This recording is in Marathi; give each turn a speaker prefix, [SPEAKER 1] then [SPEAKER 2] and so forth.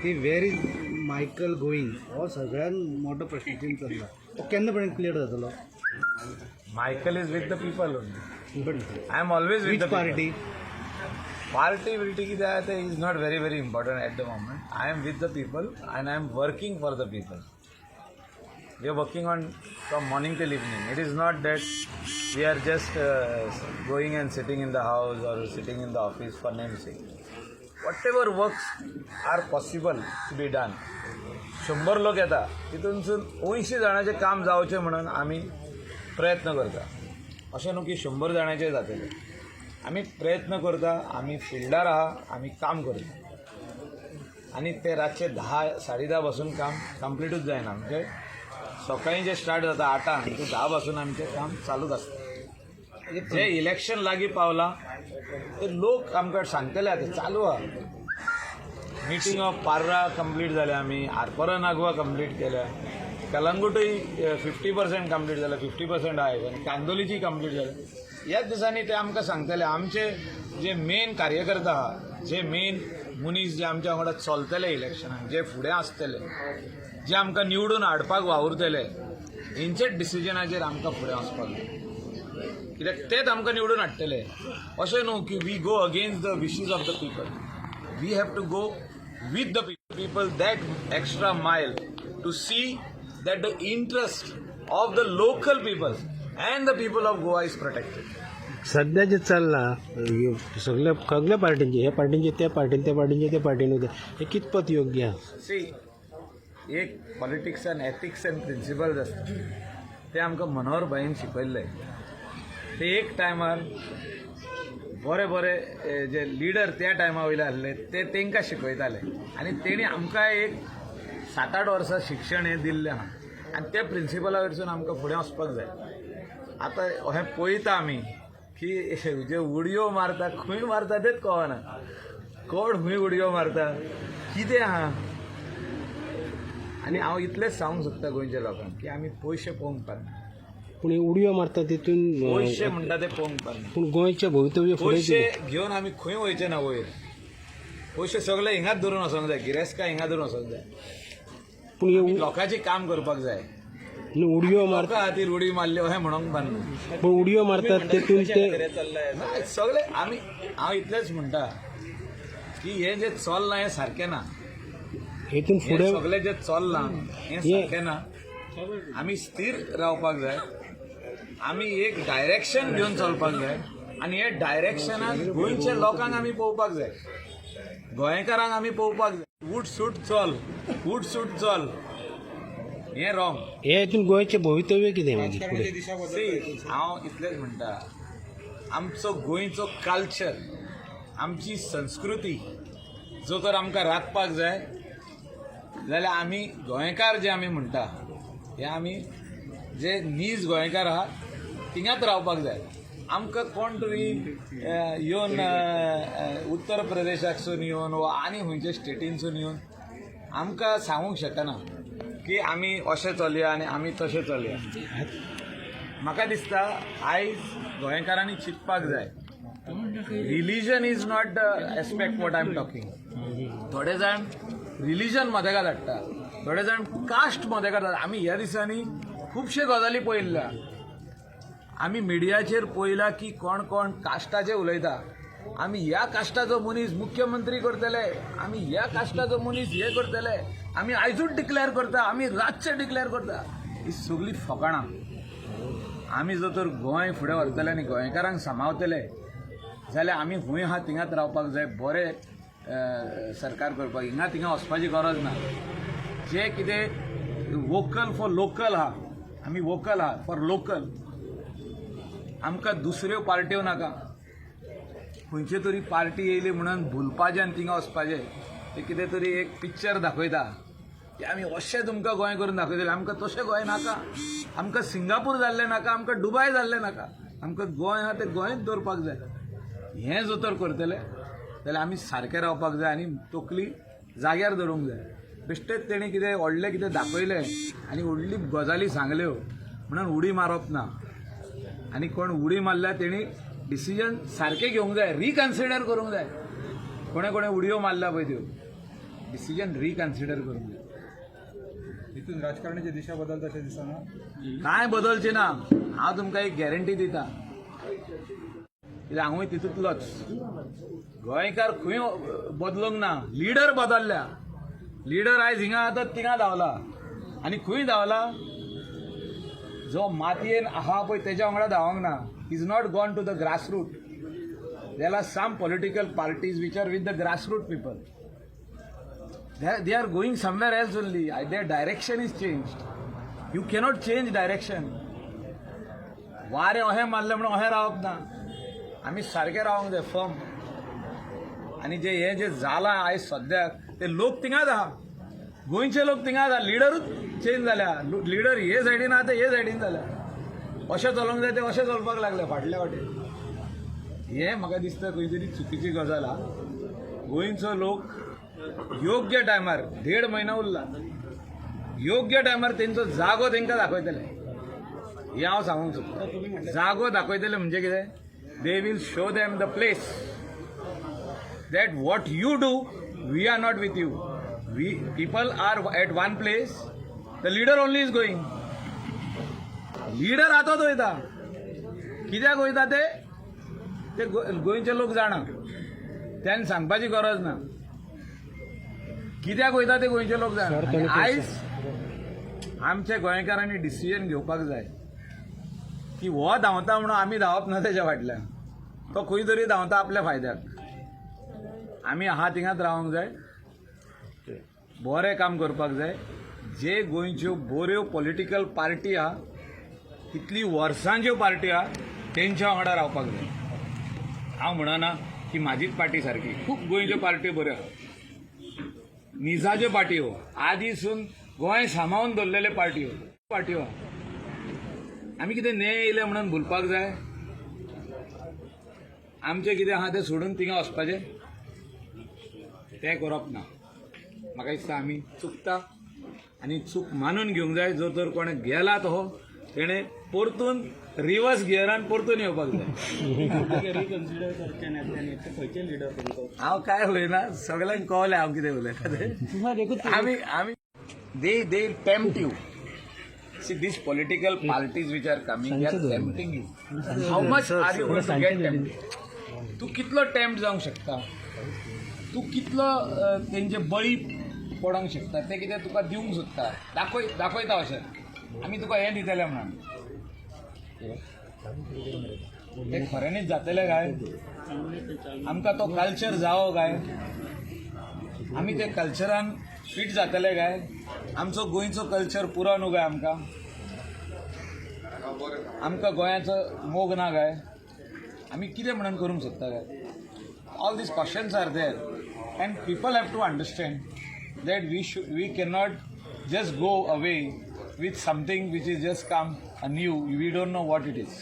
[SPEAKER 1] की वेर इज मायकल गोईंग हो सगळ्यात मोठो प्रश्न चल्ला तो केन्ना पर्यंत क्लियर जातलो.
[SPEAKER 2] Michael is with the people only. I am always with
[SPEAKER 1] Which
[SPEAKER 2] the people.
[SPEAKER 1] party?
[SPEAKER 2] Party is not very important at the moment. I am with the people and I am working for the people. We are working on from morning till evening. It is not that we are just going and sitting in the house or sitting in the office for name's sake. Whatever works are possible to be done. 100 लोक येतात तितूनसून 80 जाणांचे काम जावचे म्हणून आम्ही प्रयत्न करता. अशें न्हू की 100 जाणांचे जातले. आमी प्रयत्न करता, आमी फिल्डार आहा, आमी काम करता आनी ते रातचे 10 10:30 पासून काम कंप्लीटूच जायना. म्हणजे सकाळीं जे स्टार्ट जाता 8 ते 10 पासून आमचें काम चालूच आसता. जे इलेक्शन लागीं पावलां ते लोक आमकां सांगतले आतां चालू आहा. मिटींग ऑफ पार्रा कंप्लीट जाल्या, आमी आरपोरा नागवा कंप्लीट केल्या, कलंगूटूय 50% कंप्लीट जाल्या, 50% आहे आनी कांदोलीची कंप्लीट जाल्या. ह्याच दिसांनी ते आमकां सांगतले. आमचे जे मेन कार्यकर्ता आहा, जे मेन मनीस जे आमच्या वांगडा चलतले इलेक्शनाक, जे फुडें आसतले, जे आमकां निवडून हाडपाक वावुरतले, हेंचेच डिसिजनाचेर आमकां फुडें वचपाक जाय. कित्याक तेच आमकां निवडून हाडटले. अशें न्हू की we go against the wishes of the people. We have to go with the people that extra mile to see that the interest of the local people and the people of Goa is protected.
[SPEAKER 3] सध्या जे चालला सगळ्या पार्टींचे, ह्या पार्टींचे त्या पार्टीन, त्या पार्टींचे त्या पार्टीन होते, हे कितपत योग्य आहे?
[SPEAKER 2] सी, एक पॉलिटिक्सान एथिक्स अँड प्रिन्सिपल्स असतात ते आमकां मनोहर भाईन शिकयल्ले. ते एक टायमार बरे जे लिडर त्या टायमा वयले आसले ते तांकां शिकयताले आनी तेणी आमकां एक 7-8 वर्सां शिक्षण हें दिल्लें आहा आनी त्या प्रिन्सिपला वयरसून आमकां फुडें वचपाक जाय. आतां हें पळयता आमी की जे उडयो मारता खंय मारता तेच कळना. कोण खंय उडयो मारता, कितें आहा. आनी हांव इतलेंच सांगूंक सोदता गोंयच्या लोकांक की आमी पयशे पळोवंक पारना.
[SPEAKER 3] पूण उडयो मारता तितून
[SPEAKER 2] पयशे म्हणटा ते पळोवंक पारना.
[SPEAKER 3] पूण गोंयच्या भवितव्य
[SPEAKER 2] पयशे घेवन आमी खंय वयचे ना वयर. पयशे सगळे हिंगाच धरून वचोंक जाय, गिरेस्तां हिंगा धरून वचोंक जाय.
[SPEAKER 3] पूण
[SPEAKER 2] लोकांचें काम करपाक जाय.
[SPEAKER 3] उडयो मारता
[SPEAKER 2] लोकां खातीर उडी मारल्यो अशें म्हणूंक पारना.
[SPEAKER 3] पूण उडयो मारतात तितून ते
[SPEAKER 2] सगळे आमी हांव इतलेंच म्हणटा की हें जें चल्लां हें सारकें ना.
[SPEAKER 3] हेतून
[SPEAKER 2] हें
[SPEAKER 3] फुडें
[SPEAKER 2] सगळें जें चल्लां हें सारकें ना. आमी स्थिर रावपाक जाय. आमी एक डायरेक्शन घेवन चलपाक जाय आनी हे डायरेक्शनाक गोंयच्या लोकांक आमी पळोवपाक जाय, गोंयकारांक आमी पळोवपाक जाय. उठ सूट चल हें रॉंग.
[SPEAKER 3] हे हेतून गोंयचें भवितव्य कितें मागीर फुडें?
[SPEAKER 2] हांव इतलेंच म्हणटा, आमचो गोंयचो कल्चर, आमची संस्कृती जो तर आमकां राखपाक जाय जाल्यार आमी गोंयकार जे आमी म्हणटा हे आमी जे नीज गोंयकार आहा थिंगाच रावपाक जाय. आमकां कोण तरी येवन उत्तर प्रदेशाकसून येवन वा आनी खंयच्या स्टेटीनसून येवन आमकां सांगूंक शकना की आमी अशें चलया आनी आमी तशें चलया. म्हाका दिसता आयज गोंयकारांनी चिंतपाक जाय. Religion is not the aspect what I am talking. थोडे जाण रिलीजन मदेगाद हाडटा, थोडे जाण कास्ट मदेगाद हाडटा. आमी ह्या दिसांनी खुबशे गजाली पळयल्ल्या. आमी मिडियाचेर पळयला की कोण कोण कास्टाचे उलयता. आमी ह्या कास्टाचो मनीस मुख्यमंत्री करतले, आमी ह्या कास्टाचो मनीस हे करतले, आमी आयजूच डिक्लेअर करता, आमी रातचे डिक्लेअर करता. ही सगळी फकाणां. आमी जर तर गोंय फुडें व्हरतले आनी गोंयकारांक सांबाळटले जाल्यार आमी खंय आहा थिंगाच रावपाक जाय. बरें सरकार करपाक हिंगा थिंगा वचपाची गरज ना. जे कितें वोकल फॉर लोकल आहा, आमी वोकल आहा फॉर लोकल. आमकां दुसऱ्यो पार्ट्यो नाका. खंयचे तरी पार्टी येयली म्हणून भुलपाचें आनी थिंगा वचपाचें. ते कितें तरी एक पिक्चर दाखयता की आमी अशें तुमकां गोंय करून दाखयतले. आमकां तशें गोंय नाका. आमकां सिंगापूर जाल्लें नाका, आमकां दुबय जाल्लें नाका. आमकां गोंय आहा तें गोंयच दवरपाक जाय. हें जर तर करतले जाल्यार आमी सारके रावपाक जाय आनी तकली जाग्यार धरूंक जाय. बेश्टेच तेणी कितें व्हडलें कितें दाखयलें आनी व्हडली गजाली सांगल्यो म्हणून उडी मारप ना. आनी कोण उडी मारल्या तेणी डिसिजन सारकें घेवंक जाय, रिकन्सिडर करूंक जाय. कोणे कोणे उडयो मारल्या पळय त्यो डिसिजन रिकन्सिडर करून घे.
[SPEAKER 4] इथून राजकारणाची दिशा बदलता अशें दिसना.
[SPEAKER 2] कांय बदलचें ना. हांव तुमकां एक गॅरंटी दिता, कित्याक हांवूय तितूंतलोच. गोंयकार खंय बदलूंक ना, लिडर बदलल्या. लिडर आयज हिंगा आतां थिंगा धांवला आनी खंय धांवला, जो मातयेन आहा पळय तेज्या वांगडा धांवंक ना. Is not gone to the grassroot. There are some political parties which are with the grassroot people. They are going somewhere else only. Their direction is changed. You cannot change direction. वारें अहें मारलें म्हणून अहें रावप ना. आमी सारके रावंक जाय फर्म. आनी हें जें जालां आयज सद्याक ते लोक थिंगाच आहा. गोंयचे लोक थिंगाच आहा. लिडरूच चेंज जाल्या. लिडर हे सायडीन आहा ते हे सायडीन जाल्या. अशें चलोंक जाय ते अशें चलपाक लागले फाटल्या वाटेन. हें म्हाका दिसता खंय तरी चुकीची गजाल आहा. गोंयचो लोक योग्य टायमार 1.5 म्हयनो उरला. योग्य टायमार तेंचो जागो तेंकां दाखयतले. हें हांव सांगूंक सोदतां. जागो दाखयतले म्हणजे कितें? They will show them the place that what you do we are not with you. We people are at one place. The leader only is going. Leader हातोच वयता. कित्याक वयता ते गोंयचे लोक जाणा. त्यांनी सांगपाची गरज ना. कित्याक वयता ते गोंयचे लोक जाय. आयज आमच्या गोंयकारांनी डिसिजन घेवपाक जाय की हो धांवता म्हणून आमी धांवप ना तेच्या फाटल्यान. तो खंय तरी धांवता आपल्या फायद्याक. आमी आहा थिंगाच रावंक जाय. बरें काम करपाक जाय. जे गोंयच्यो बऱ्यो पॉलिटिकल पार्टी आहा, कितली वर्सांच्यो पार्टी आहा, तेंच्या वांगडा रावपाक जाय. हांव म्हणना की म्हाजीच पार्टी सारकी. खूब गोंयच्यो पार्ट्यो बऱ्यो आहा. निजाच्यो पार्ट्यो आदीसून गोंय सांबाळून दवरलेले पार्ट्यो आमी कितें न्याय येयले म्हणून भुलपाक जाय. आमचें कितें आहा तें सोडून थिंगा वचपाचें तें करप ना. म्हाका दिसता आमी चुकता आनी चूक मानून घेवंक जाय. जो तर कोणें गेला तो तेणें परतून रिवर्स गियरान परतून येवपाक जाय. हांव काय उलयना. सगळ्यांक कळलें हांव कितें उलयता. आमी they tempt you. See these political parties which are coming, they are tempting you. How much are you going to get tempted? तू कितलो टेम्प्ट जावंक शकता. तू कितलो तेंचे बळी पडोंक शकता. ते कितें तुका दिवंक सोदता. दाखयता अशें आमी तुका हें दितले म्हणून. ते खऱ्यांनीच जातले काय? आमकां तो कल्चर जावो काय? आमी ते कल्चरान फिट जातले काय? आमचो गोंयचो कल्चर पुरो न्हू काय आमकां गोंयाचो मोग ना काय? आमी कितें म्हणून करूंक सोदता काय? All these questions are there and people have to understand that we can not just go away with something which is just come anew. We don't know what it is.